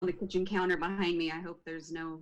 the kitchen counter behind me. I hope there's no.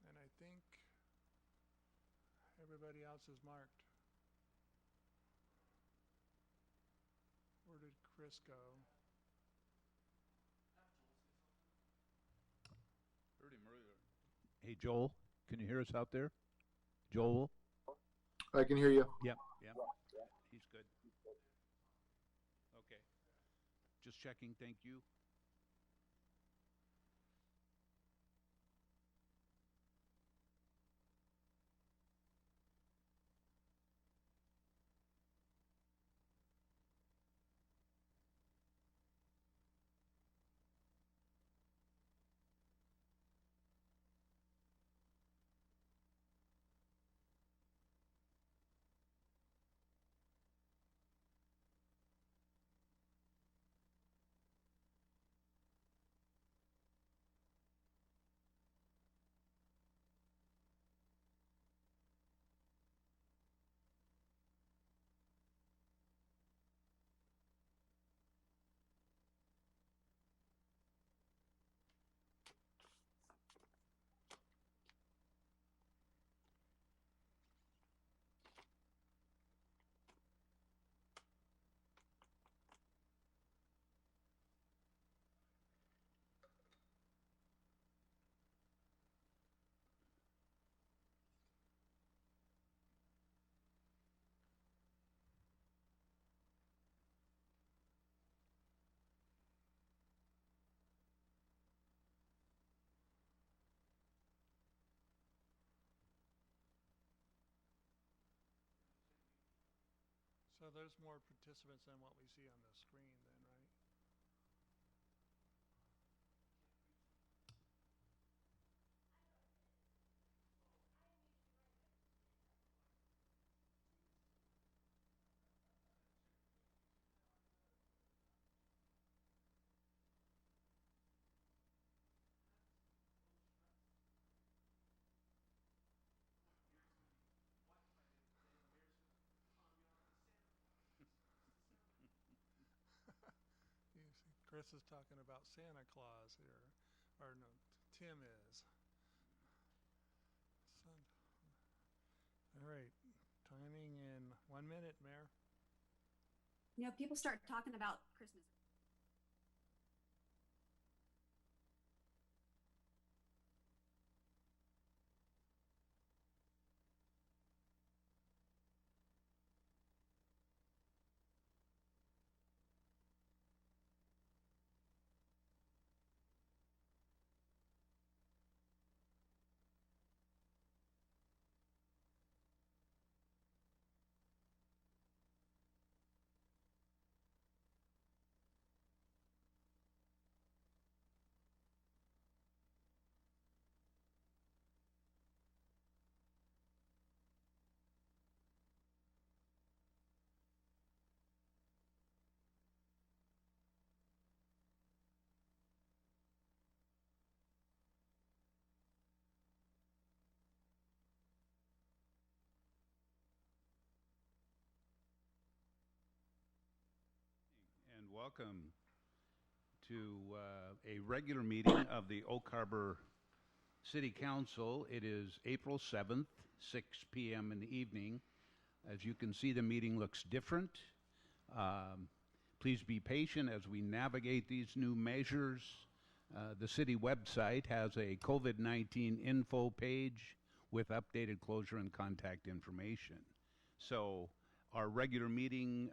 And I think everybody else is marked. Where did Chris go? Heard him earlier. Hey, Joel, can you hear us out there? Joel? I can hear you. Yep, yep. He's good. Okay. Just checking. Thank you. So there's more participants than what we see on the screen then, right? You see, Chris is talking about Santa Claus here, or no, Tim is. Son- All right, timing in 1 minute, Mayor. People start talking about Christmas. And welcome to a regular meeting of the Oak Harbor City Council. It is April 7th, 6 p.m. in the evening. As you can see, the meeting looks different. Please be patient as we navigate these new measures. The city website has a COVID-19 info page with updated closure and contact information. So our regular meeting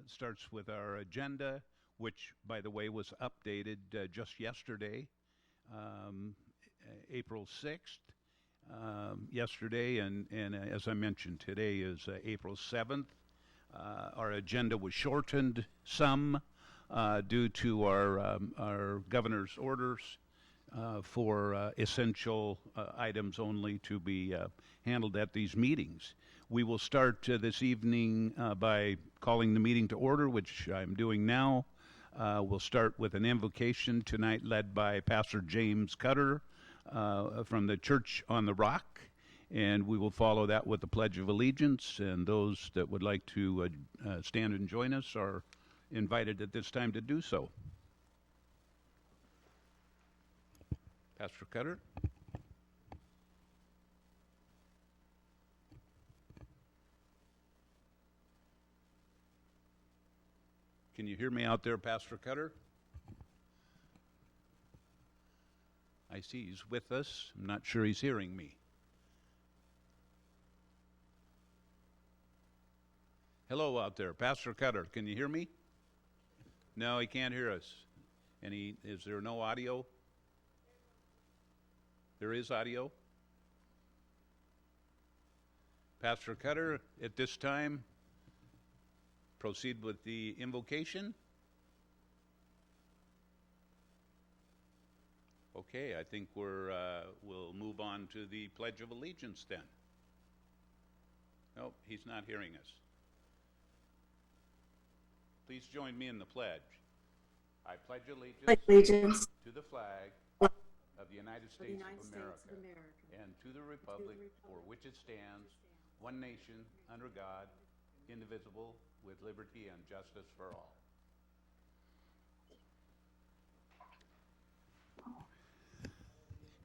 starts with our agenda, which, by the way, was updated just yesterday, April 6th. Yesterday, and as I mentioned, today is April 7th. Our agenda was shortened some due to our governor's orders for essential items only to be handled at these meetings. We will start this evening by calling the meeting to order, which I'm doing now. We'll start with an invocation tonight led by Pastor James Cutter from the Church on the Rock, and we will follow that with the Pledge of Allegiance, and those that would like to stand and join us are invited at this time to do so. Pastor Cutter. Can you hear me out there, Pastor Cutter? I see he's with us. I'm not sure he's hearing me. Hello out there, Pastor Cutter. Can you hear me? No, he can't hear us. And is there no audio? There is audio. Pastor Cutter, at this time, proceed with the invocation. Okay, I think we'll move on to the Pledge of Allegiance then. Nope, he's not hearing us. Please join me in the pledge. I pledge allegiance to the flag of the United States of America and to the republic for which it stands, one nation, under God, indivisible, with liberty and justice for all.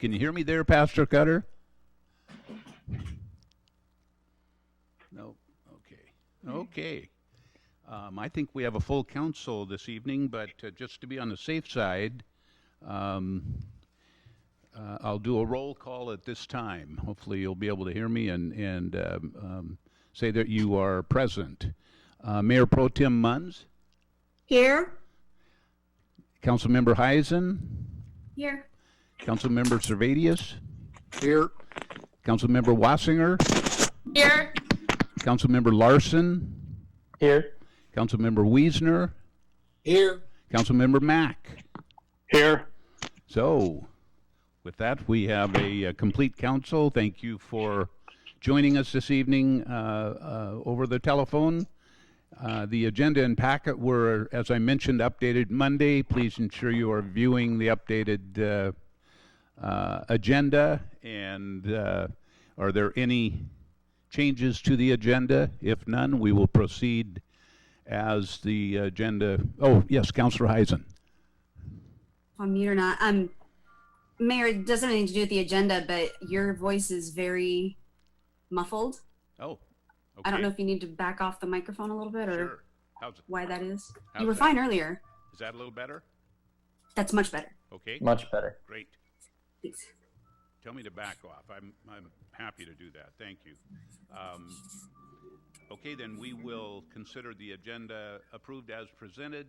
Can you hear me there, Pastor Cutter? No. Okay. Okay. I think we have a full council this evening, but just to be on the safe side, I'll do a roll call at this time. Hopefully you'll be able to hear me and say that you are present. Mayor Pro Tem Munns? Here. Councilmember Heisen? Here. Councilmember Servadius? Here. Councilmember Wassinger? Here. Councilmember Larson? Here. Councilmember Wiesner, Here. Councilmember Mack. Here. So, with that, we have a complete council. Thank you for joining us this evening over the telephone. The agenda and packet were, as I mentioned, updated Monday. Please ensure you are viewing the updated agenda. And are there any changes to the agenda? If none, we will proceed as the agenda. Oh, yes, Councilor Heisen. On mute or not. Mayor, it doesn't have anything to do with the agenda, but your voice is very muffled. Oh, okay. I don't know if you need to back off the microphone a little bit or Sure. How's it? why that is. How's You were that? fine earlier. Is that a little better? That's much better. Okay, Much better. great. Thanks. Tell me to back off. I'm happy to do that. Thank you. Okay, then we will consider the agenda approved as presented.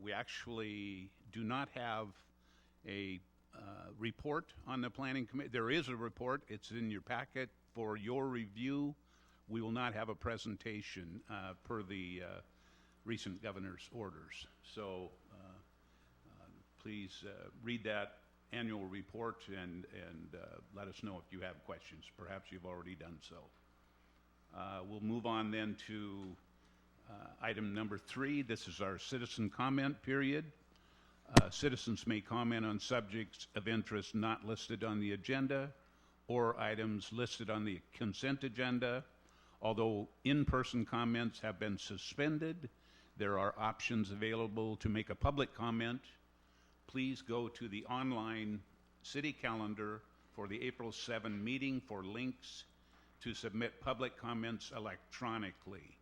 We actually do not have a report on the planning committee. There is a report. It's in your packet for your review. We will not have a presentation per the recent governor's orders. So please read that annual report and let us know if you have questions. Perhaps you've already done so. We'll move on then to item number 3. This is our citizen comment period. Citizens may comment on subjects of interest not listed on the agenda or items listed on the consent agenda. Although in-person comments have been suspended, there are options available to make a public comment. Please go to the online city calendar for the April 7 meeting for links to submit public comments electronically.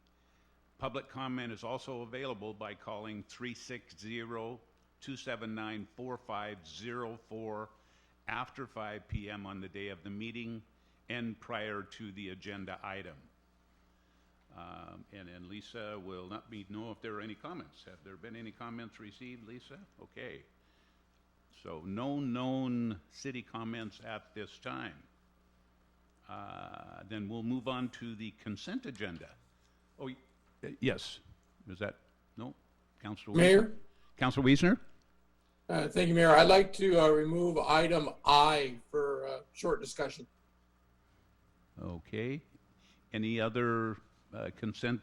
Public comment is also available by calling 360-279-4504 after 5 p.m. on the day of the meeting and prior to the agenda item. And Lisa will let me know if there are any comments. Have there been any comments received, Lisa? Okay. So no known city comments at this time. Then we'll move on to the consent agenda. Oh, yes. Is that, no? Councilor Mayor? Wiesner? Councilor Wiesner? Thank you, Mayor. I'd like to remove item I for short discussion. Okay. Any other consent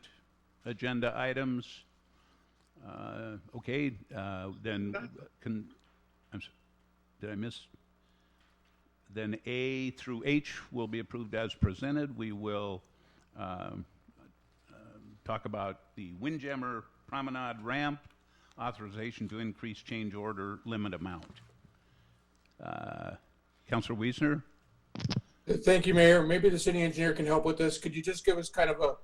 agenda items? Okay, then did I miss? Then A through H will be approved as presented. We will talk about the Windjammer Promenade ramp, authorization to increase change order limit amount. Councilor Wiesner? Thank you, Mayor. Maybe the city engineer can help with this. Could you just give us kind of a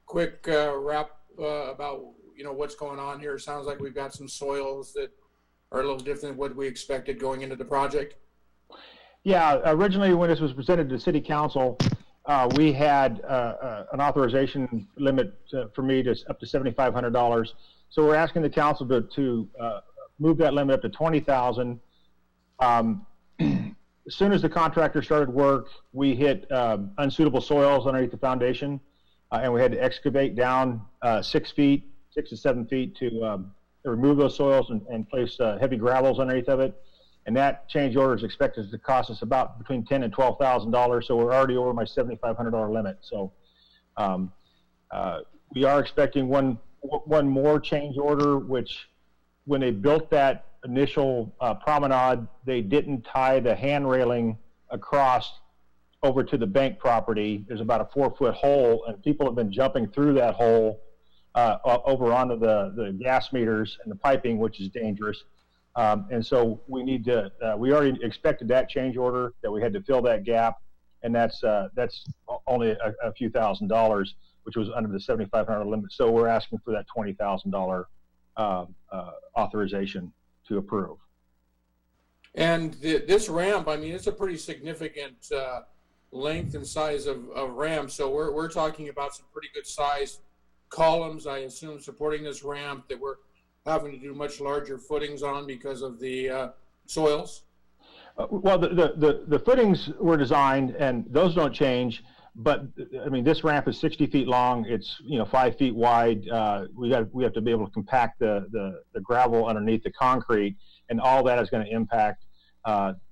quick wrap about what's going on here? It sounds like we've got some soils that are a little different than what we expected going into the project. Yeah, originally when this was presented to City Council, we had an authorization limit for me to up to $7,500. So we're asking the council to move that limit up to $20,000. As soon as the contractor started work, we hit unsuitable soils underneath the foundation, and we had to excavate down 6 to 7 feet to remove those soils and place heavy gravels underneath of it. And that change order is expected to cost us about between $10,000 and $12,000. So we're already over my $7,500 limit. So we are expecting one more change order, which when they built that initial promenade, they didn't tie the hand railing across over to the bank property. There's about a 4-foot hole, and people have been jumping through that hole over onto the gas meters and the piping, which is dangerous. And so we need to, we already expected that change order, that we had to fill that gap, and that's only a few $1,000s, which was under the $7,500 limit. So we're asking for that $20,000 authorization to approve. And this ramp, I mean, it's a pretty significant length and size of ramp. So we're talking about some pretty good size columns, I assume, supporting this ramp that we're having to do much larger footings on because of the soils. Well, the footings were designed, and those don't change, but I mean, this ramp is 60 feet long. It's 5 feet wide. We have to be able to compact the gravel underneath the concrete, and all that is going to impact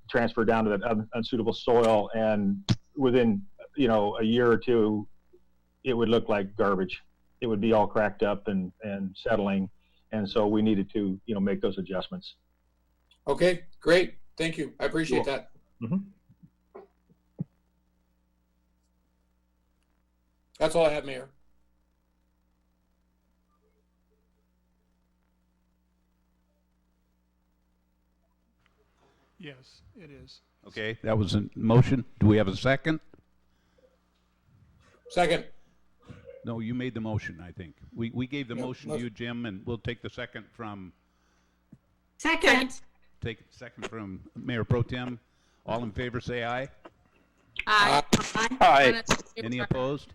transfer down to that unsuitable soil. And within a year or two, it would look like garbage. It would be all cracked up and settling. And so we needed to make those adjustments. Okay, great. Thank you. I appreciate that. Mm-hmm. That's all I have, Mayor. Yes, it is. Okay, that was a motion. Do we have a second? Second. No, you made the motion, I think. We gave the Yeah, motion to you, Jim, and we'll take the second from Second. Mayor Pro Tem. All in favor, say aye. Aye. Aye. Any opposed?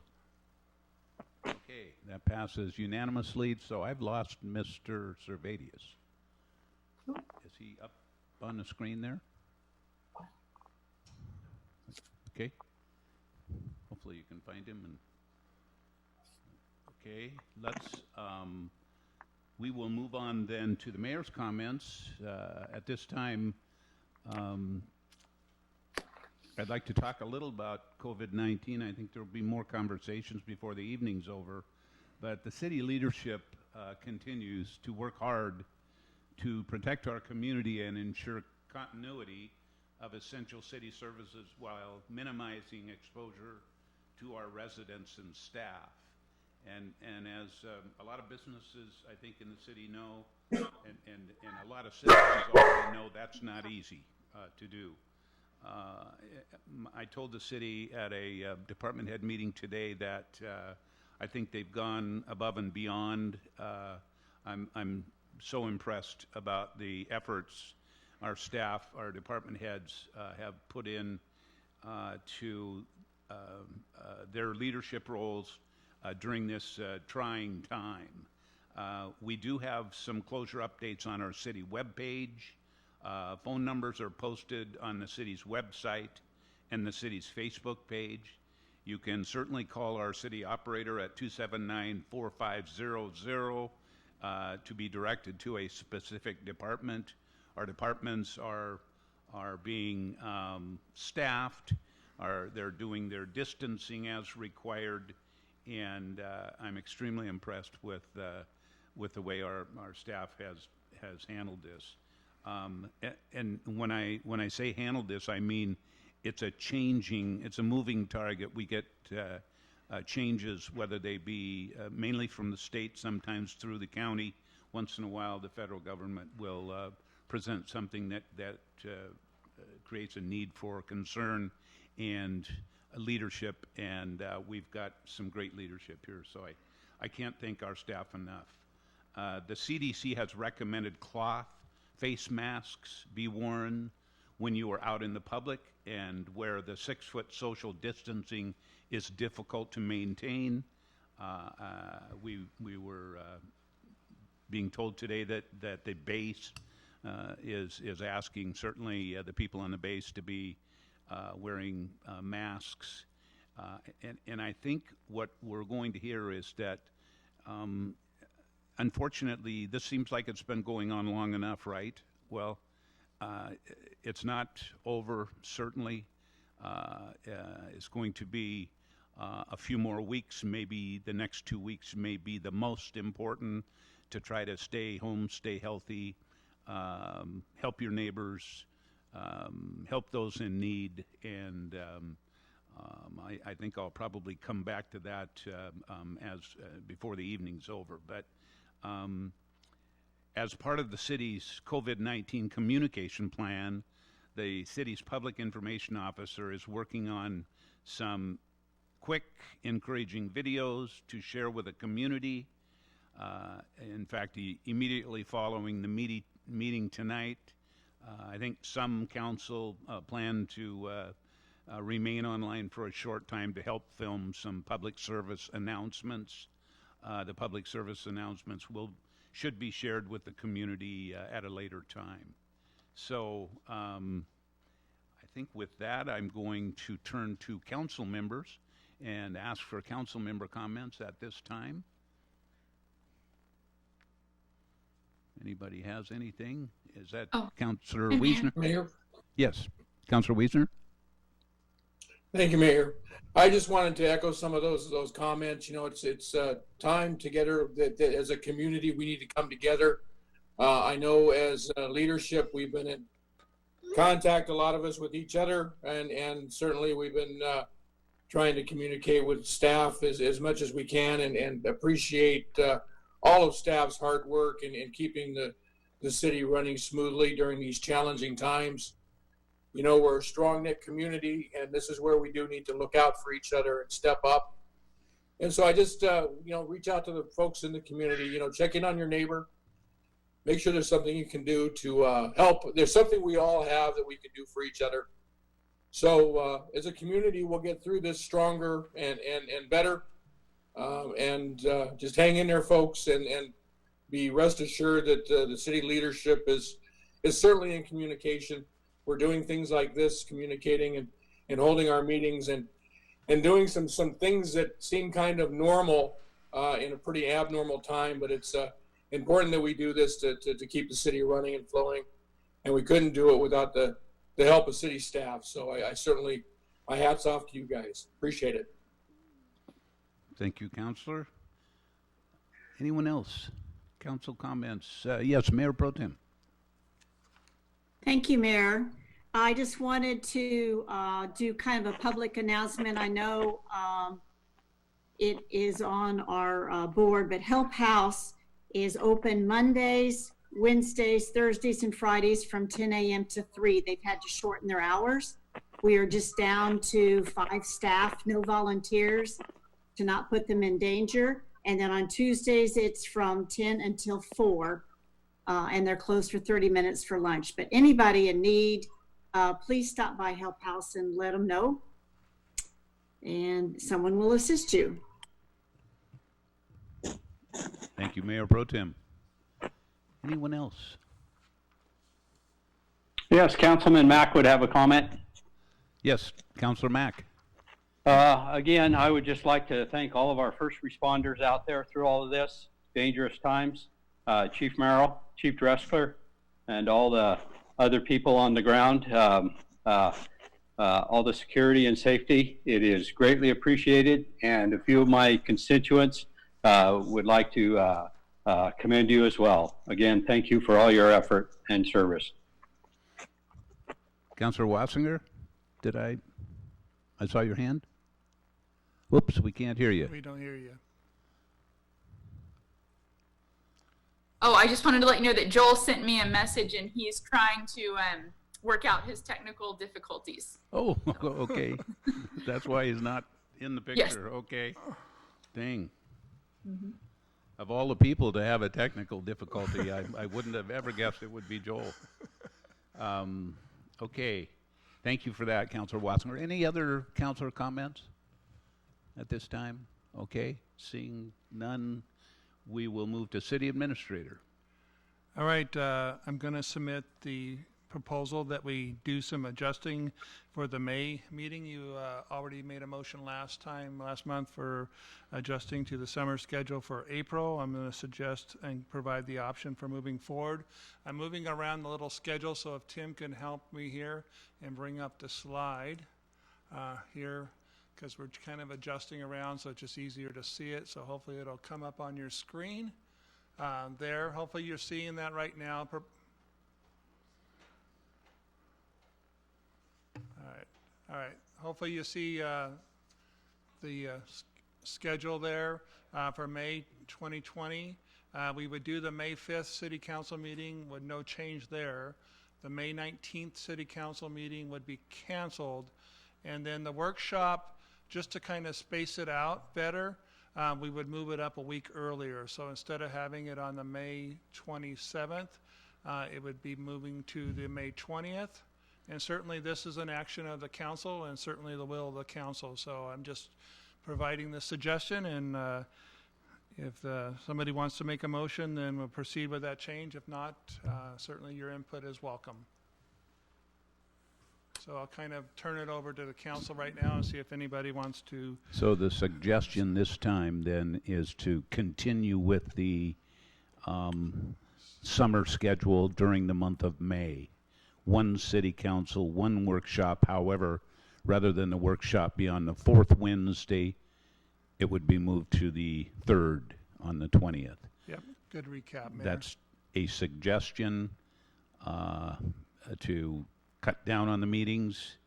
Okay, that passes unanimously. So I've lost Mr. Servadius. Is he up on the screen there? Okay. Hopefully you can find him. And okay, we will move on then to the mayor's comments. At this time, I'd like to talk a little about COVID-19. I think there will be more conversations before the evening's over. But the city leadership continues to work hard to protect our community and ensure continuity of essential city services while minimizing exposure to our residents and staff. And as a lot of businesses, I think, in the city know, and a lot of citizens already know, that's not easy to do. I told the city at a department head meeting today that I think they've gone above and beyond. I'm so impressed about the efforts our staff, our department heads have put in to their leadership roles during this trying time. We do have some closure updates on our city webpage. Phone numbers are posted on the city's website and the city's Facebook page. You can certainly call our city operator at 279-4500 to be directed to a specific department. Our departments are being staffed. They're doing their distancing as required, and I'm extremely impressed with the way our staff has handled this. And when I say handled this, I mean it's a moving target. We get changes, whether they be mainly from the state, sometimes through the county. Once in a while, the federal government will present something that creates a need for concern and leadership, and we've got some great leadership here, so I can't thank our staff enough. The CDC has recommended cloth face masks be worn when you are out in the public and where the 6-foot social distancing is difficult to maintain. We were being told today that the base is asking certainly the people on the base to be wearing masks. And I think what we're going to hear is that unfortunately, this seems like it's been going on long enough, right? Well, it's not over, certainly. It's going to be a few more weeks. Maybe the next 2 weeks may be the most important to try to stay home, stay healthy, help your neighbors, help those in need, and I think I'll probably come back to that before the evening's over. But as part of the city's COVID-19 communication plan, the city's public information officer is working on some quick, encouraging videos to share with the community. In fact, immediately following the meeting tonight, I think some council plan to remain online for a short time to help film some public service announcements. The public service announcements should be shared with the community at a later time. So I think with that, I'm going to turn to council members. and ask for council member comments at this time. Anybody has anything? Is that Oh, Councillor Mayor. Wiesner? Mayor? Yes, Councillor Wiesner? Thank you, Mayor. I just wanted to echo some of those comments. You know, it's time together that as a community we need to come together. I know as leadership we've been in contact, a lot of us, with each other, and certainly we've been trying to communicate with staff as much as we can, and appreciate all of staff's hard work in keeping the city running smoothly during these challenging times. You know, we're a strong knit community, and this is where we do need to look out for each other and step up. And so I just, reach out to the folks in the community, check in on your neighbor, make sure there's something you can do to help. There's something we all have that we can do for each other. So as a community, we'll get through this stronger and better. Just hang in there, folks, and be rest assured that the city leadership is certainly in communication. We're doing things like this, communicating and holding our meetings and doing some things that seem kind of normal in a pretty abnormal time, but it's important that we do this to keep the city running and flowing, and we couldn't do it without the help of city staff. So I certainly, my hat's off to you guys. Appreciate it. Thank you, Councillor. Anyone else? Council comments? Yes, Mayor Pro Tem. Thank you, Mayor. I just wanted to do kind of a public announcement. I know it is on our board, but Help House is open Mondays, Wednesdays, Thursdays, and Fridays from 10 a.m. to 3. They've had to shorten their hours. We are just down to 5 staff, no volunteers, to not put them in danger. And then on Tuesdays, it's from 10 until 4. And they're closed for 30 minutes for lunch. But anybody in need, please stop by Help House and let them know, and someone will assist you. Thank you, Mayor Pro Tem. Anyone else? Yes, Councilman Mack would have a comment. Yes, Councillor Mack. Again, I would just like to thank all of our first responders out there through all of this dangerous times. Chief Merrill, Chief Dressler, and all the other people on the ground, all the security and safety. It is greatly appreciated, and a few of my constituents would like to commend you as well. Again, thank you for all your effort and service. Councillor Wassinger, I saw your hand? Whoops, we can't hear you. We don't hear you. Oh, I just wanted to let you know that Joel sent me a message and he's trying to work out his technical difficulties. Oh, okay. That's why he's not in the picture. Yes. Okay. Dang. Mm-hmm. Of all the people to have a technical difficulty, I wouldn't have ever guessed it would be Joel. Okay. Thank you for that, Councillor Wassinger. Any other councillor comments at this time? Okay. Seeing none, we will move to City Administrator. All right, I'm going to submit the proposal that we do some adjusting for the May meeting. You already made a motion last month for adjusting to the summer schedule for April. I'm going to suggest and provide the option for moving forward. I'm moving around the little schedule, so if Tim can help me here and bring up the slide here, because we're kind of adjusting around, so it's just easier to see it. So hopefully it'll come up on your screen there. Hopefully you're seeing that right now. All right. Hopefully you see the schedule there for May 2020. We would do the May 5th City Council meeting with no change there. The May 19th City Council meeting would be canceled. And then the workshop, just to kind of space it out better, we would move it up a week earlier. So instead of having it on the May 27th, it would be moving to the May 20th. And certainly this is an action of the council and certainly the will of the council. So I'm just providing the suggestion, and if somebody wants to make a motion, then we'll proceed with that change. If not, certainly your input is welcome. So I'll kind of turn it over to the council right now and see if anybody wants to. So the suggestion this time then is to continue with the summer schedule during the month of May. One city council, one workshop. However, rather than the workshop be on the 4th Wednesday, it would be moved to the 3rd on the 20th. Yep, good recap, Mayor. That's a suggestion to cut down on the meetings,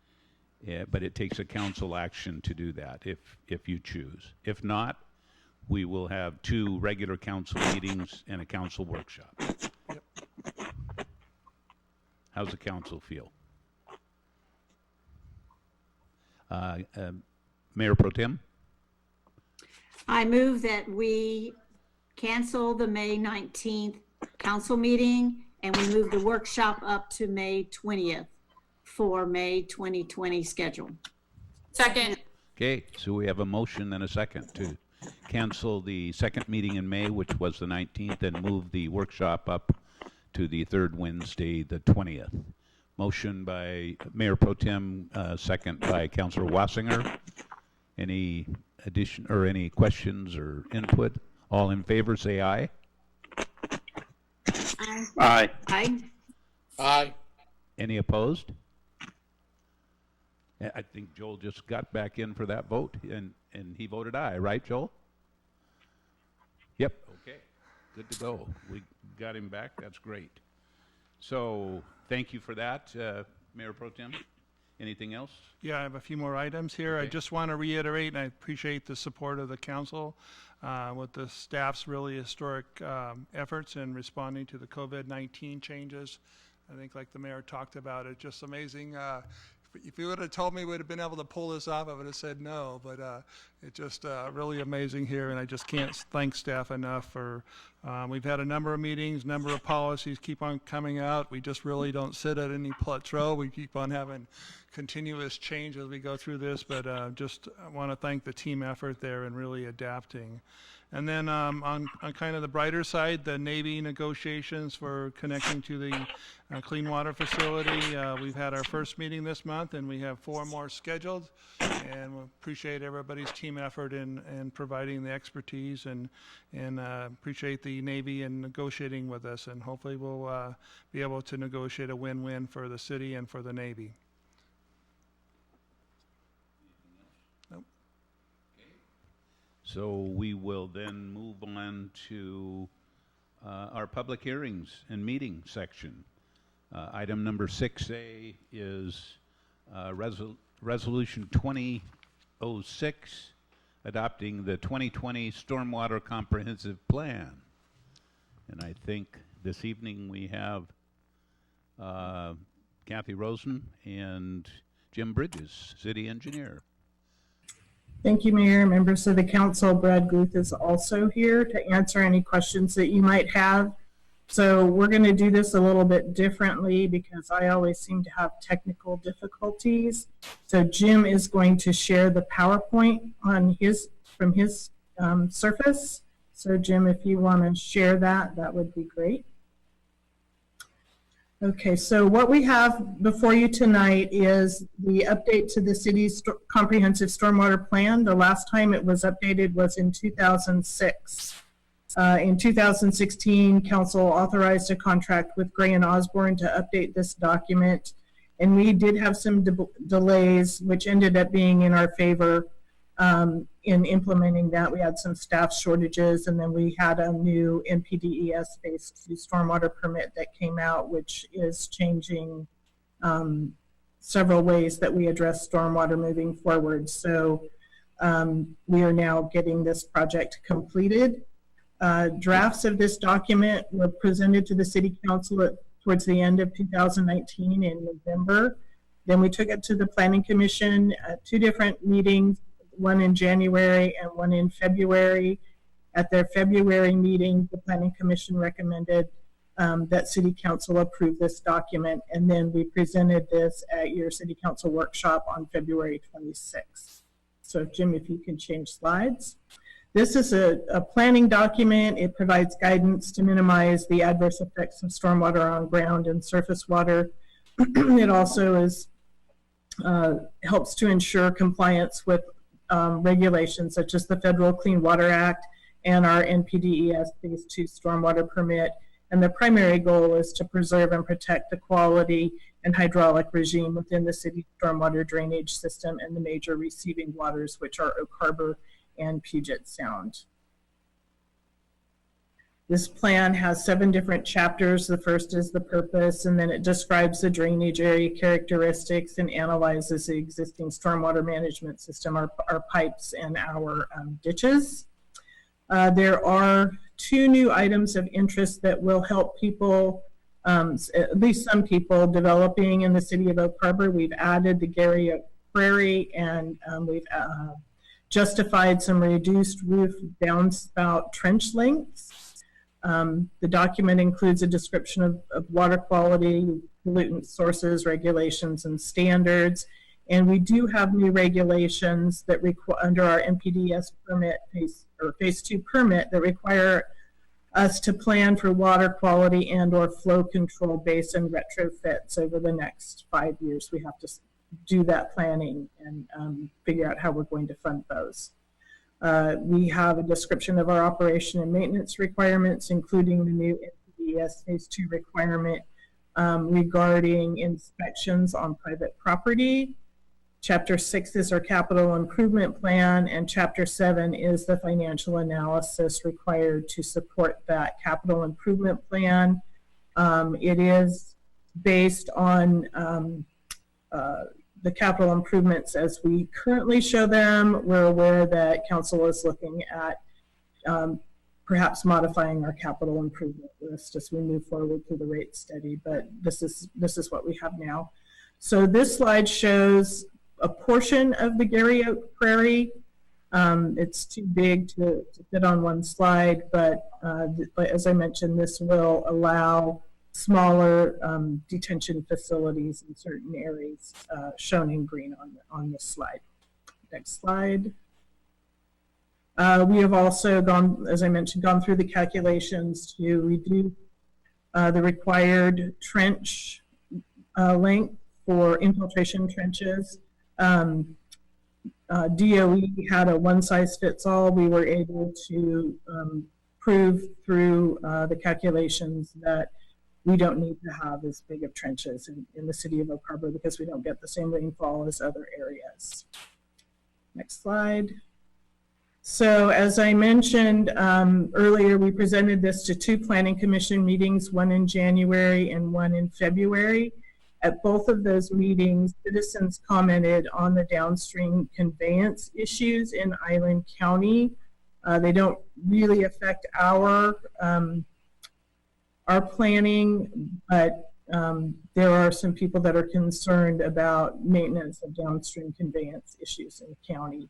but it takes a council action to do that if you choose. If not, we will have 2 regular council meetings and a council workshop. Yep. How's the council feel? Mayor Pro Tem? I move that we cancel the May 19th council meeting and we move the workshop up to May 20th for May 2020 schedule. Second. Okay, so we have a motion and a second to cancel the second meeting in May, which was the 19th, and move the workshop up to the 3rd Wednesday, the 20th. Motion by Mayor Pro Tem, second by Councilor Wassinger. Any addition or any questions or input? All in favor, say aye. Aye. Aye. Aye. Any opposed? I think Joel just got back in for that vote, and he voted aye, right, Joel? Yep, okay, good to go. We got him back, that's great. So, thank you for that, Mayor Pro Tem. Anything else? Yeah, I have a few more items here. Okay. I just want to reiterate, and I appreciate the support of the council with the staff's really historic efforts in responding to the COVID-19 changes. I think like the mayor talked about, it's just amazing. If you would have told me we'd have been able to pull this off, I would have said no, but it's just really amazing here, and I just can't thank staff enough for, we've had a number of meetings, number of policies keep on coming out. We just really don't sit at any plateau. We keep on having continuous change as we go through this, but just I want to thank the team effort there and really adapting. And then on kind of the brighter side, the Navy negotiations for connecting to the clean water facility. We've had our first meeting this month, and we have 4 more scheduled. And we appreciate everybody's team effort in providing the expertise, and appreciate the Navy in negotiating with us. And hopefully we'll be able to negotiate a win-win for the city and for the Navy. So we will then move on to our public hearings and meeting section. Item number 6A is Resolution 2006, adopting the 2020 Stormwater Comprehensive Plan. And I think this evening we have Kathy Rosen and Jim Bridges, City Engineer. Thank you, Mayor. Members of the council, Brad Guth is also here to answer any questions that you might have. So we're going to do this a little bit differently because I always seem to have technical difficulties. So Jim is going to share the PowerPoint on from his Surface. So Jim, if you want to share that, that would be great. Okay, so what we have before you tonight is the update to the city's comprehensive stormwater plan. The last time it was updated was in 2006. In 2016, council authorized a contract with Gray and Osborne to update this document, and we did have some delays, which ended up being in our favor in implementing that. We had some staff shortages, and then we had a new NPDES phase 2 stormwater permit that came out, which is changing several ways that we address stormwater moving forward. So we are now getting this project completed. Drafts of this document were presented to the City Council towards the end of 2019 in November. Then we took it to the Planning Commission at 2 different meetings, one in January and one in February. At their February meeting, the Planning Commission recommended that City Council approve this document, and then we presented this at your City Council workshop on February 26th. So Jim, if you can change slides. This is a planning document. It provides guidance to minimize the adverse effects of stormwater on ground and surface water. It also is helps to ensure compliance with regulations such as the Federal Clean Water Act and our NPDES Phase 2 stormwater permit. And the primary goal is to preserve and protect the quality and hydraulic regime within the city's stormwater drainage system and the major receiving waters, which are Oak Harbor and Puget Sound. This plan has 7 different chapters. The first is the purpose, and then it describes the drainage area characteristics and analyzes the existing stormwater management system, our pipes and our ditches. There are 2 new items of interest that will help people, at least some people, developing in the city of Oak Harbor. We've added the Gary Oak Prairie, and we've justified some reduced roof downspout trench lengths. The document includes a description of water quality, pollutant sources, regulations, and standards. And we do have new regulations that under our NPDES permit, phase 2 permit, that require us to plan for water quality and or flow control basin retrofits over the next 5 years. We have to do that planning and figure out how we're going to fund those. We have a description of our operation and maintenance requirements, including the new NPDES Phase 2 requirement regarding inspections on private property. Chapter 6 is our capital improvement plan, and Chapter 7 is the financial analysis required to support that capital improvement plan. It is based on the capital improvements as we currently show them. We're aware that council is looking at perhaps modifying our capital improvement list as we move forward through the rate study, but this is what we have now. So this slide shows a portion of the Gary Oak Prairie. It's too big to fit on one slide, but as I mentioned, this will allow smaller detention facilities in certain areas shown in green on this slide. Next slide. We have also gone, as I mentioned, gone through the calculations to reduce the required trench length for infiltration trenches. DOE had a one-size-fits-all. We were able to prove through the calculations that we don't need to have as big of trenches in the city of Oak Harbor because we don't get the same rainfall as other areas. Next slide. So as I mentioned earlier, we presented this to 2 planning commission meetings, one in January and one in February. At both of those meetings, citizens commented on the downstream conveyance issues in Island County. They don't really affect our planning, but there are some people that are concerned about maintenance of downstream conveyance issues in the county.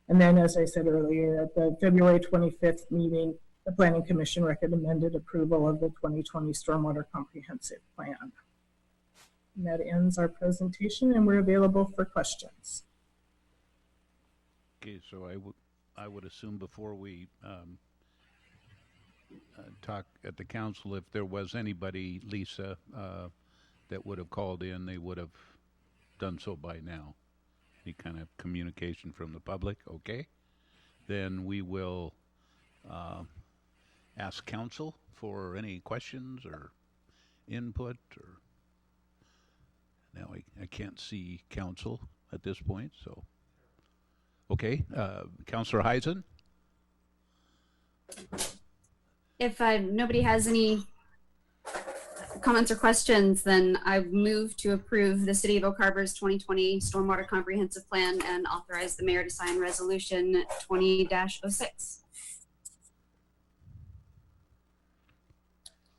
And then, as I said earlier, at the February 25th meeting, the Planning Commission recommended approval of the 2020 Stormwater Comprehensive Plan. And that ends our presentation, and we're available for questions. Okay, so I would assume before we talk at the council, if there was anybody, Lisa, that would have called in, they would have done so by now. Any kind of communication from the public, okay? Then we will ask council for any questions or input. Or now I can't see council at this point, so. Okay, Councilor Heisen? If nobody has any comments or questions, then I move to approve the City of Oak Harbor's 2020 Stormwater Comprehensive Plan and authorize the mayor to sign Resolution 20-06.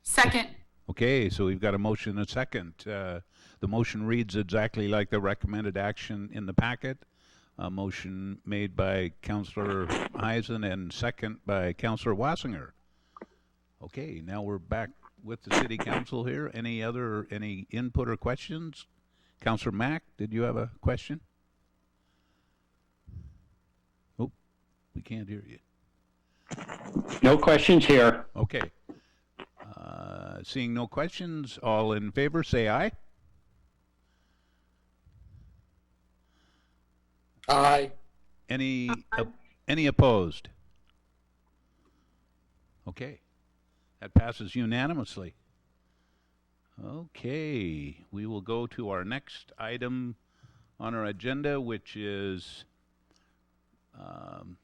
Second. Okay, so we've got a motion and a second. The motion reads exactly like the recommended action in the packet. A motion made by Councilor Heisen and second by Councilor Wassinger. Okay, now we're back with the city council here. Any input or questions? Councilor Mack, did you have a question? Oh, we can't hear you. No questions here. Okay. Seeing no questions, all in favor, say aye. Any opposed? Okay, that passes unanimously. Okay, we will go to our next item on our agenda, which is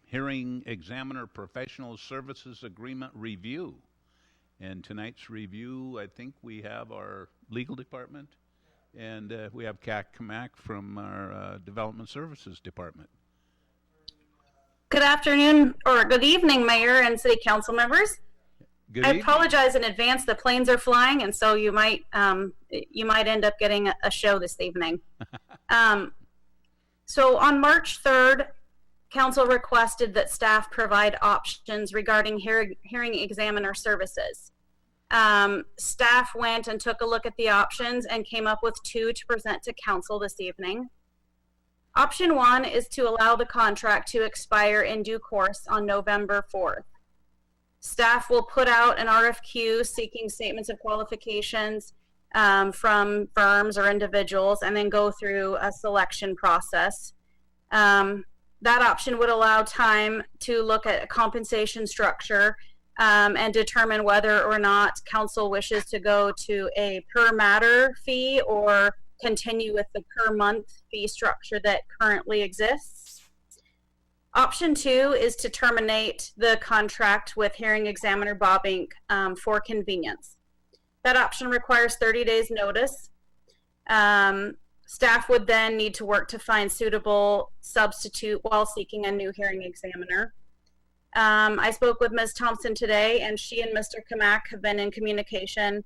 hearing examiner professional services agreement review. And tonight's review, I think we have our legal department, and we have Kat Kamak from our development services department. Good afternoon, or good evening, Mayor and City Council members. Good I evening. apologize in advance. The planes are flying, and so you might end up getting a show this evening. So on March 3rd, Council requested that staff provide options regarding hearing examiner services. Staff went and took a look at the options and came up with 2 to present to Council this evening. Option 1 is to allow the contract to expire in due course on November 4th. Staff will put out an RFQ seeking statements of qualifications from firms or individuals, and then go through a selection process. That option would allow time to look at a compensation structure and determine whether or not Council wishes to go to a per matter fee or continue with the per month fee structure that currently exists. Option 2 is to terminate the contract with hearing examiner Bob Inc. For convenience. That option requires 30 days notice. Staff would then need to work to find suitable substitute while seeking a new hearing examiner. I spoke with Ms. Thompson today, and she and Mr. Kamak have been in communication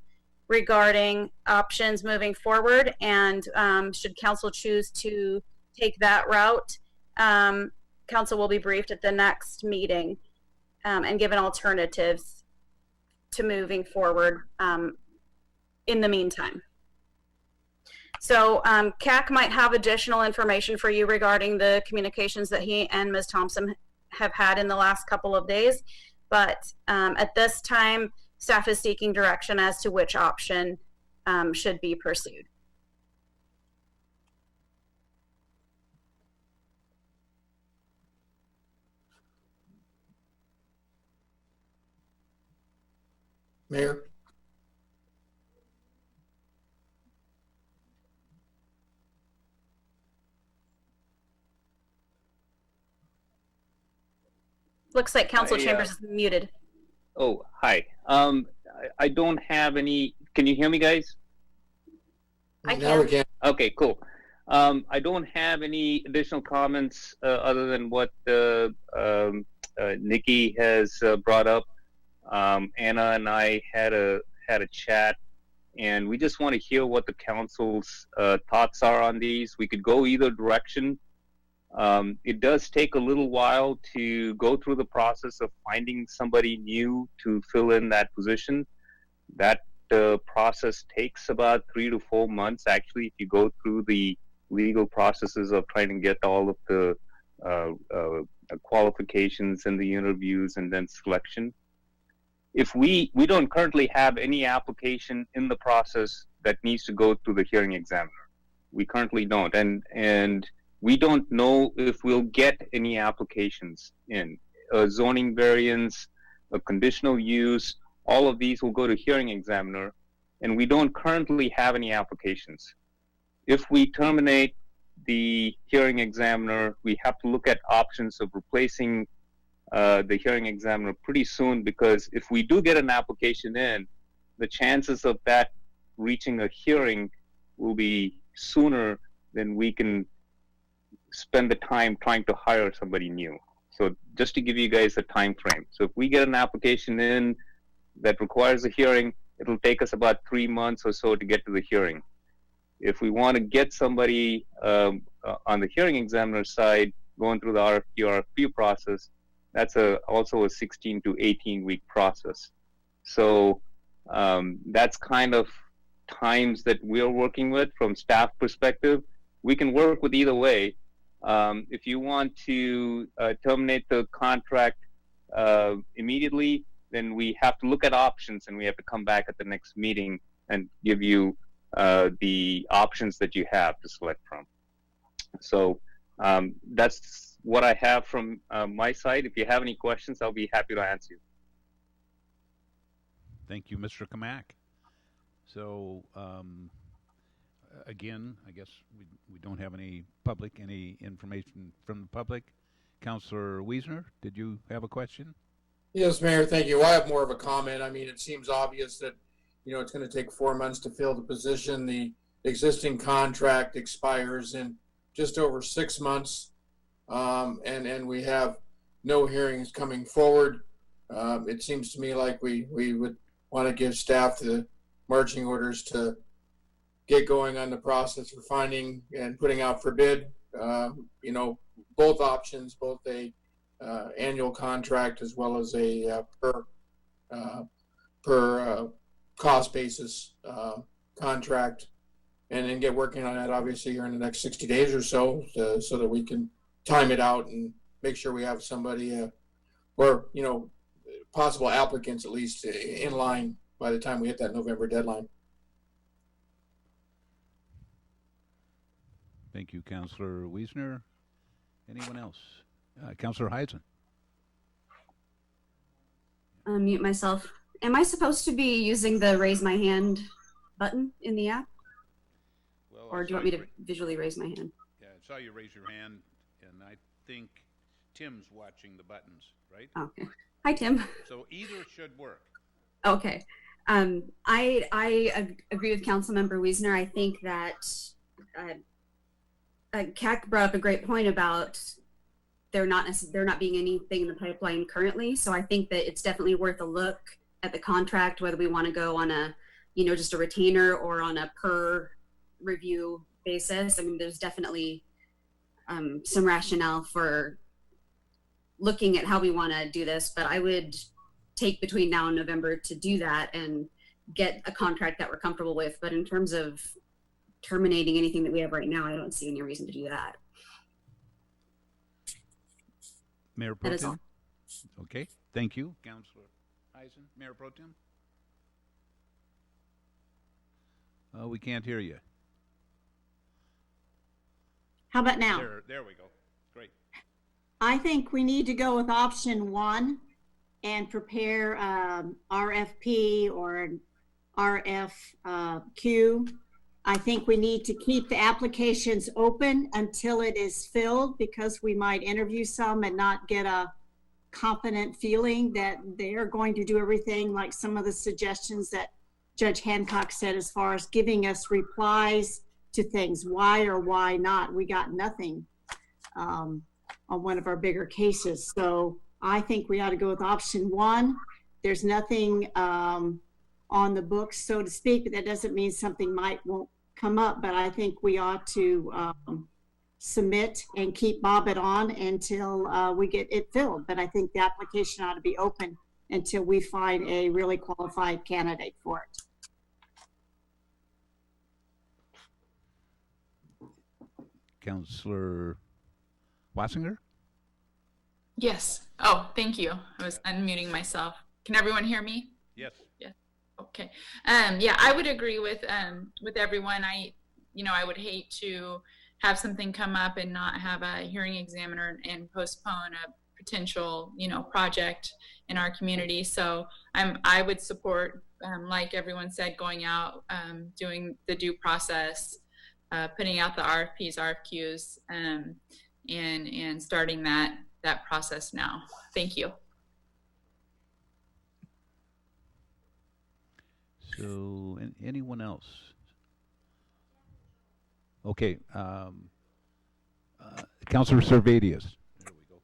regarding options moving forward, and should Council choose to take that route, Council will be briefed at the next meeting and given alternatives to moving forward in the meantime. So CAC might have additional information for you regarding the communications that he and Ms. Thompson have had in the last couple of days, but at this time, staff is seeking direction as to which option should be pursued. Mayor? Looks like Council Chambers is muted. Oh, hi. I don't have any. Can you hear me, guys? I Now we can. can. Okay, cool. I don't have any additional comments other than what Nikki has brought up. Anna and I had a chat, and we just want to hear what the council's thoughts are on these. We could go either direction. It does take a little while to go through the process of finding somebody new to fill in that position. That process takes about 3 to 4 months, actually, if you go through the legal processes of trying to get all of the qualifications and the interviews and then selection. If we don't currently have any application in the process that needs to go through the hearing examiner. We currently don't, and we don't know if we'll get any applications in. A zoning variance, a conditional use, all of these will go to hearing examiner, and we don't currently have any applications. If we terminate the hearing examiner, we have to look at options of replacing the hearing examiner pretty soon, because if we do get an application in, the chances of that reaching a hearing will be sooner than we can spend the time trying to hire somebody new. So just to give you guys a time frame. So if we get an application in that requires a hearing, it'll take us about 3 months or so to get to the hearing. If we want to get somebody on the hearing examiner side going through the RFQ process, that's also a 16 to 18 week process. So that's kind of times that we're working with from staff perspective. We can work with either way. If you want to terminate the contract immediately, then we have to look at options, and we have to come back at the next meeting and give you the options that you have to select from. So that's what I have from my side. If you have any questions, I'll be happy to answer you. Thank you, Mr. Kamak. So, again, I guess we don't have any information from the public. Councilor Wiesner, did you have a question? Yes, Mayor, thank you. I have more of a comment. I mean, it seems obvious that, it's going to take 4 months to fill the position. The existing contract expires in just over 6 months, and we have no hearings coming forward. It seems to me like we would want to give staff the marching orders to get going on the process for finding and putting out for bid, both options, both a annual contract as well as a per cost basis contract, and then get working on that obviously here in the next 60 days or so, so that we can time it out and make sure we have somebody or possible applicants at least in line by the time we hit that November deadline. Thank you, Councilor Wiesner. Anyone else? Councilor Heisen. Mute myself. Am I supposed to be using the raise my hand button in the app? Well, Or do you want me to visually raise my hand? Yeah, I saw you raise your hand, and I think Tim's watching the buttons, right? Okay. Hi, Tim. So either should work. Okay. I agree with Councilmember Wiesner. I think that CAC brought up a great point about there not being anything in the pipeline currently. So I think that it's definitely worth a look at the contract, whether we want to go on a, just a retainer or on a per review basis. I mean, there's definitely some rationale for looking at how we want to do this, but I would take between now and November to do that and get a contract that we're comfortable with. But in terms of terminating anything that we have right now, I don't see any reason to do that. Mayor Pro That is Tem? all. Okay, thank you, Councilor Heisen. Mayor Pro Tem? We can't hear you. How about now? There we go. Great. I think we need to go with option 1 and prepare RFP or an RFQ. I think we need to keep the applications open until it is filled, because we might interview some and not get a confident feeling that they're going to do everything like some of the suggestions that Judge Hancock said, as far as giving us replies to things. Why or why not? We got nothing on one of our bigger cases. So I think we ought to go with option 1. There's nothing on the books, so to speak, but that doesn't mean something won't come up. But I think we ought to submit and keep Bob it on until we get it filled. But I think the application ought to be open until we find a really qualified candidate for it. Councilor Wassinger? Yes. Oh, thank you. I was unmuting myself. Can everyone hear me? Yes. Okay. Yeah, I would agree with everyone. I would hate to have something come up and not have a hearing examiner and postpone a potential, project in our community. So I would support, like everyone said, going out, doing the due process, putting out the RFPs, RFQs, and starting that process now. Thank you. So, anyone else? Okay, Councilor Servadius. There we go.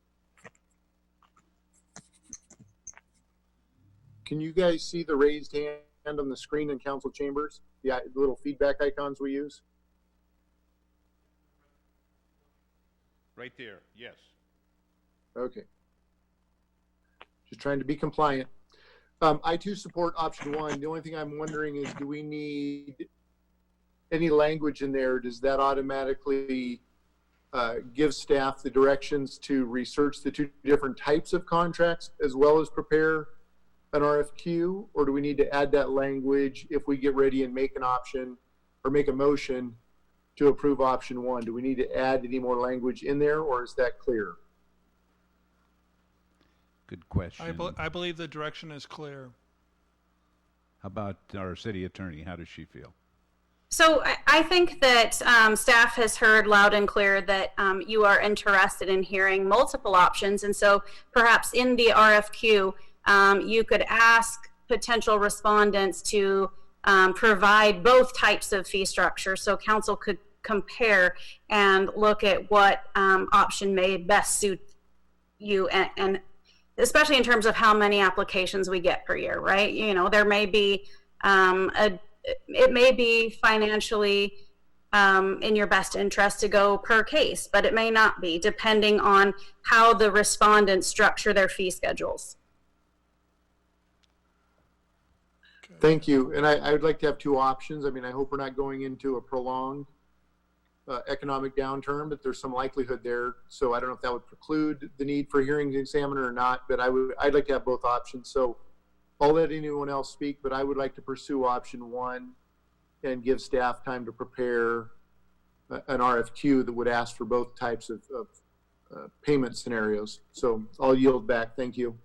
Can you guys see the raised hand on the screen in council chambers? The little feedback icons we use? Right there, yes. Okay. Just trying to be compliant. I too support option 1. The only thing I'm wondering is, do we need any language in there? Does that automatically give staff the directions to research the 2 different types of contracts as well as prepare an RFQ? Or do we need to add that language if we get ready and make an option or make a motion to approve option 1? Do we need to add any more language in there, or is that clear? Good question. I believe the direction is clear. How about our city attorney? How does she feel? So I think that staff has heard loud and clear that you are interested in hearing multiple options. And so perhaps in the RFQ, you could ask potential respondents to provide both types of fee structure so council could compare and look at what option may best suit you, and especially in terms of how many applications we get per year, right? You know, there may be it may be financially in your best interest to go per case, but it may not be, depending on how the respondents structure their fee schedules. Thank you. And I would like to have two options. I mean, I hope we're not going into a prolonged economic downturn, but there's some likelihood there. So I don't know if that would preclude the need for a hearing examiner or not, but I'd like to have both options. So I'll let anyone else speak, but I would like to pursue option one and give staff time to prepare an RFQ that would ask for both types of payment scenarios. So I'll yield back. Thank you.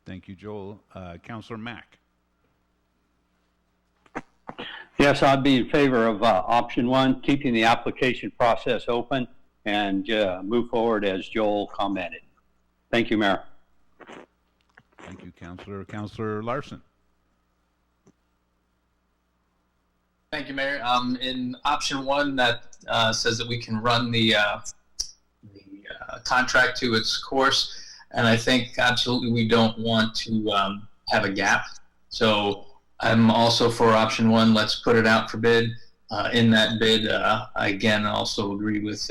Thank you, Joel. Councilor Mack. Yes, I'd be in favor of option one, keeping the application process open and move forward as Joel commented. Thank you, Mayor. Thank you, Councilor. Councilor Larson. Thank you, Mayor. In option one, that says that we can run the contract to its course, and I think absolutely we don't want to have a gap. So I'm also for option one. Let's put it out for bid. In that bid, I again also agree with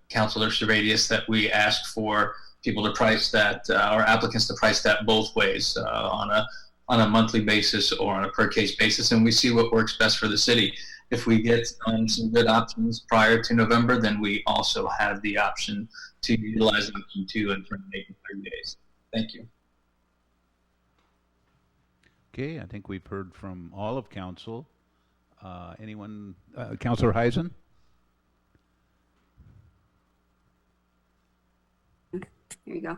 Councilor Servadius that we ask for people to price that, or applicants to price that both ways, on a monthly basis or on a per case basis, and we see what works best for the city. If we get some good options prior to November, then we also have the option to utilize option two and terminate in 30 days. Thank you. Okay, I think we've heard from all of council. Anyone, Councilor Heisen? Here you go.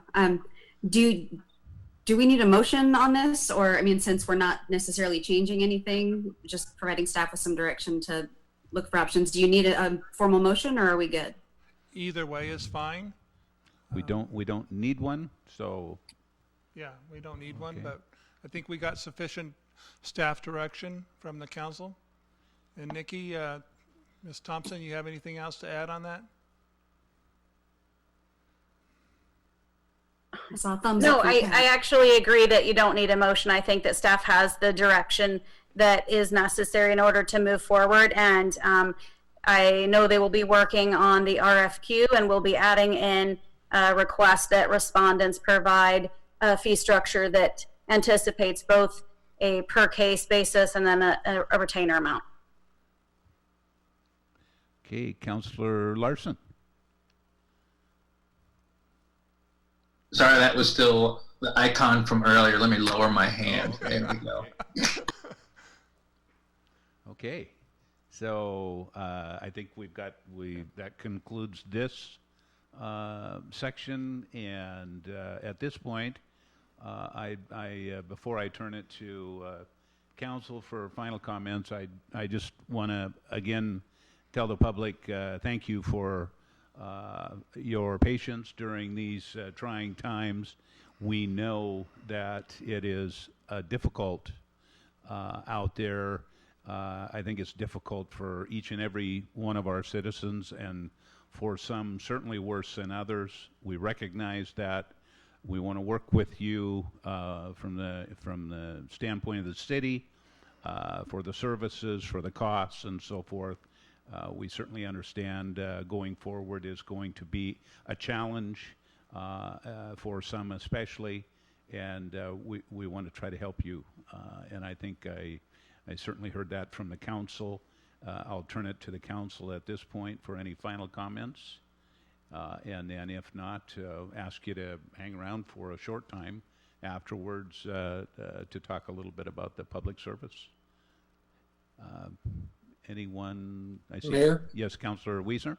Do we need a motion on this? Or, I mean, since we're not necessarily changing anything, just providing staff with some direction to look for options, do you need a formal motion, or are we good? Either way is fine. We don't need one, so. Yeah, we don't need one, Okay. but I think we got sufficient staff direction from the council. And Nikki, Ms. Thompson, you have anything else to add on that? I saw a thumbs No, up. from I Pat. actually agree that you don't need a motion. I think that staff has the direction that is necessary in order to move forward. And I know they will be working on the RFQ, and we'll be adding in a request that respondents provide a fee structure that anticipates both a per case basis and then a retainer amount. Okay, Councilor Larson. Sorry, that was still the icon from earlier. Let me lower my hand. There we go. Okay, so I think that concludes this section, and at this point, before I turn it to council for final comments, I just want to again tell the public thank you for your patience during these trying times. We know that it is difficult out there. I think it's difficult for each and every one of our citizens, and for some certainly worse than others. We recognize that. We want to work with you from the standpoint of the city, for the services, for the costs, and so forth. We certainly understand going forward is going to be a challenge for some especially, and we want to try to help you. And I think I certainly heard that from the council. I'll turn it to the council at this point for any final comments. And then if not, ask you to hang around for a short time afterwards to talk a little bit about the public service. Anyone? I see. Mayor? Yes, Councilor Wiesner.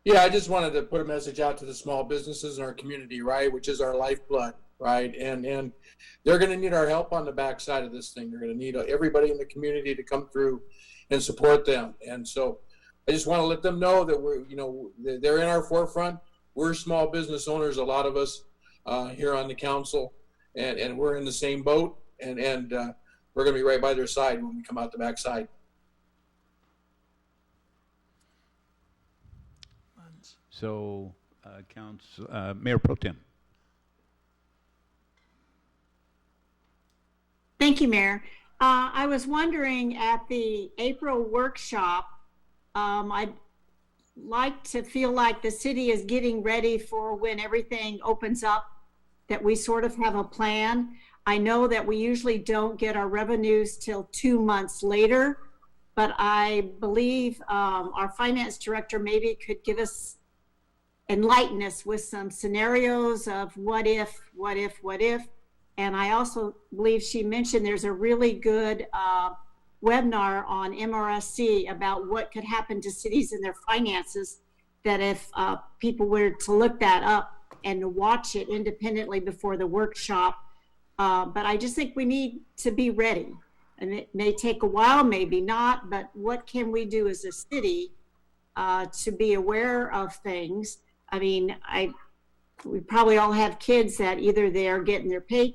Yeah, I just wanted to put a message out to the small businesses in our community, right, which is our lifeblood, right? And they're going to need our help on the backside of this thing. They're going to need everybody in the community to come through and support them. And so I just want to let them know that we're, you know, they're in our forefront. We're small business owners, a lot of us here on the council, and we're in the same boat, and we're going to be right by their side when we come out the backside. So, Mayor Pro Tem. Thank you, Mayor. I was wondering at the April workshop, I'd like to feel like the city is getting ready for when everything opens up, that we sort of have a plan. I know that we usually don't get our revenues till 2 months later, but I believe our finance director maybe could give us, enlighten us with some scenarios of what if. And I also believe she mentioned there's a really good webinar on MRSC about what could happen to cities and their finances, that if people were to look that up and to watch it independently before the workshop. But I just think we need to be ready. And it may take a while, maybe not, but what can we do as a city to be aware of things? I mean, we probably all have kids that either they are getting their pay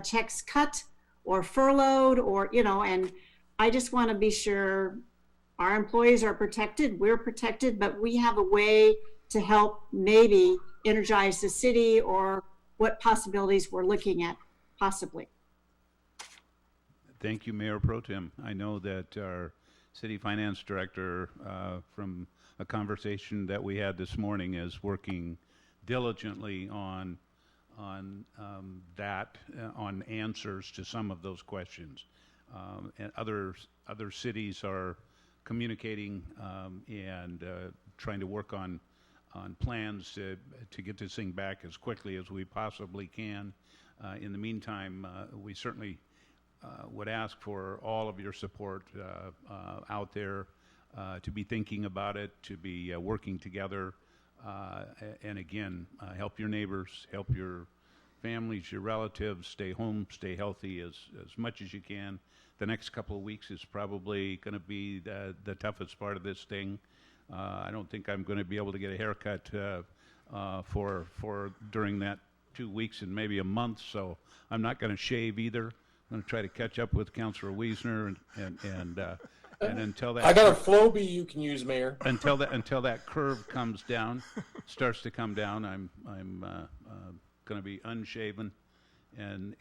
checks cut or furloughed, or, you know, and I just want to be sure our employees are protected, we're protected, but we have a way to help maybe energize the city, or what possibilities we're looking at possibly. Thank you, Mayor Pro Tem. I know that our city finance director, from a conversation that we had this morning, is working diligently on answers to some of those questions. And other cities are communicating and trying to work on plans to get this thing back as quickly as we possibly can. In the meantime, we certainly would ask for all of your support out there, to be thinking about it, to be working together, and again, help your neighbors, help your families, your relatives, stay home, stay healthy as much as you can. The next couple of weeks is probably going to be the toughest part of this thing. I don't think I'm going to be able to get a haircut for during that 2 weeks and maybe a month, so I'm not going to shave either. I'm going to try to catch up with Councilor Wiesner and until that, I got a Flowbee you can use, Mayor. Until that curve comes down, starts to come down, I'm going to be unshaven and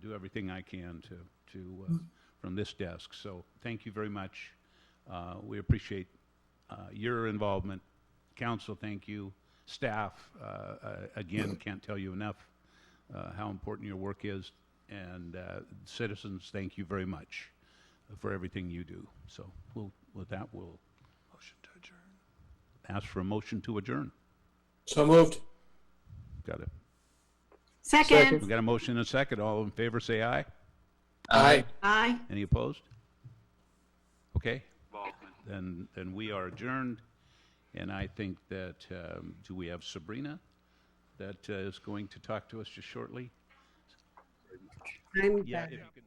do everything I can to from this desk. So thank you very much. We appreciate your involvement. Council, thank you. Staff, again, can't tell you enough how important your work is. And citizens, thank you very much for everything you do. So with that, we'll Motion to adjourn. ask for a motion to adjourn. So moved. Got it. Second. We got a motion and a second. All in favor, say aye. Aye. Aye. Any opposed? Okay. Then we are adjourned. And I think that, do we have Sabrina that is going to talk to us just shortly? I'm Yeah, back. if you can.